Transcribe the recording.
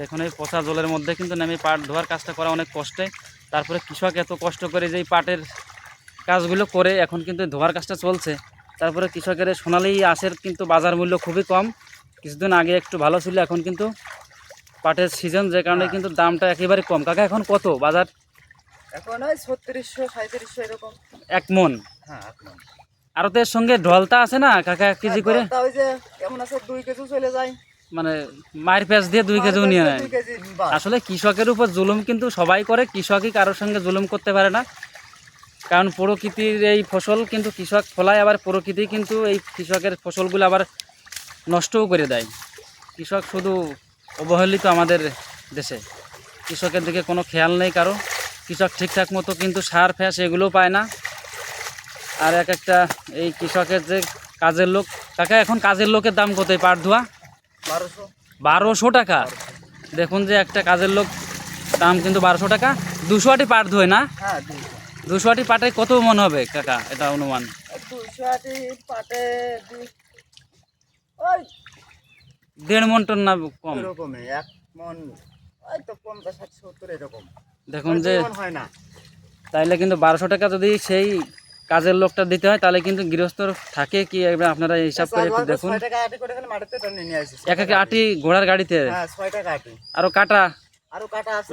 দেখুন এই পচা জলের মধ্যে কিন্তু নেমে পাট ধোয়ার কাজটা করা অনেক কষ্টে। তারপরে কৃষক এত কষ্ট করে যে এই পাটের কাজগুলো করে এখন কিন্তু ধোয়ার কাজটা চলছে। তারপরে কৃষকের সোনালী আঁশের কিন্তু বাজার মূল্য খুবই কম। কিছুদিন আগে একটু ভালো ছিল, এখন কিন্তু পাটের সিজন, যে কারণে কিন্তু দামটা একেবারে কম। কাকা এখন কত বাজার? এখন ওই 3600 3700 এরকম। এক মন? হ্যাঁ, এক মণ। আর তো এর সঙ্গে ঢলতা আছে না কাকা, 1 কেজি করে? ওই যে কেমন আছে 2 কেজি চলে যায়, মানে মায়ের পেঁয়াজ দিয়ে 2 কেজিও নিয়ে নেয়। 2 কেজি বাস। আসলে কৃষকের উপর জুলুম কিন্তু সবাই করে, কৃষকই কারোর সঙ্গে জুলুম করতে পারে না। কারণ প্রকৃতির এই ফসল কিন্তু কৃষক ফলায়, আবার প্রকৃতি কিন্তু এই কৃষকের ফসলগুলো আবার নষ্টও করে দেয়। কৃষক শুধু অবহেলিত আমাদের দেশে, কৃষকের দিকে কোনো খেয়াল নেই কারো। কৃষক ঠিকঠাক মতো কিন্তু সার ফ্যাস এগুলোও পায় না। আর এক একটা এই কৃষকের যে কাজের লোক, কাকা এখন কাজের লোকের দাম কত এই পাট ধোয়া? 1200। 1200 টাকা। দেখুন যে একটা কাজের লোক দাম কিন্তু 1200 টাকা। 200 আটি পাট ধোয় না? হ্যাঁ, 200 আটি পাটে কত মন হবে কাকা, এটা অনুমান? 200 আটি পাটে ওই 1.5 মন টন না কম? এরকমই 1 মণ, ওই তো 50 60 70 এরকম। দেখুন যে হয় না। তাইলে কিন্তু 1200 টাকা যদি সেই কাজের লোকটা দিতে হয়, তাহলে কিন্তু গৃহস্থর থাকে কি, এবার আপনারা হিসাব করে একটু দেখুন। 6 টাকা আটি করে খালি মাটিতে টানে নিয়ে আসি। এক এক আটি ঘোড়ার গাড়িতে? হ্যাঁ, 6 টাকা আটি। আরো কাটা? আরো কাটা আছে।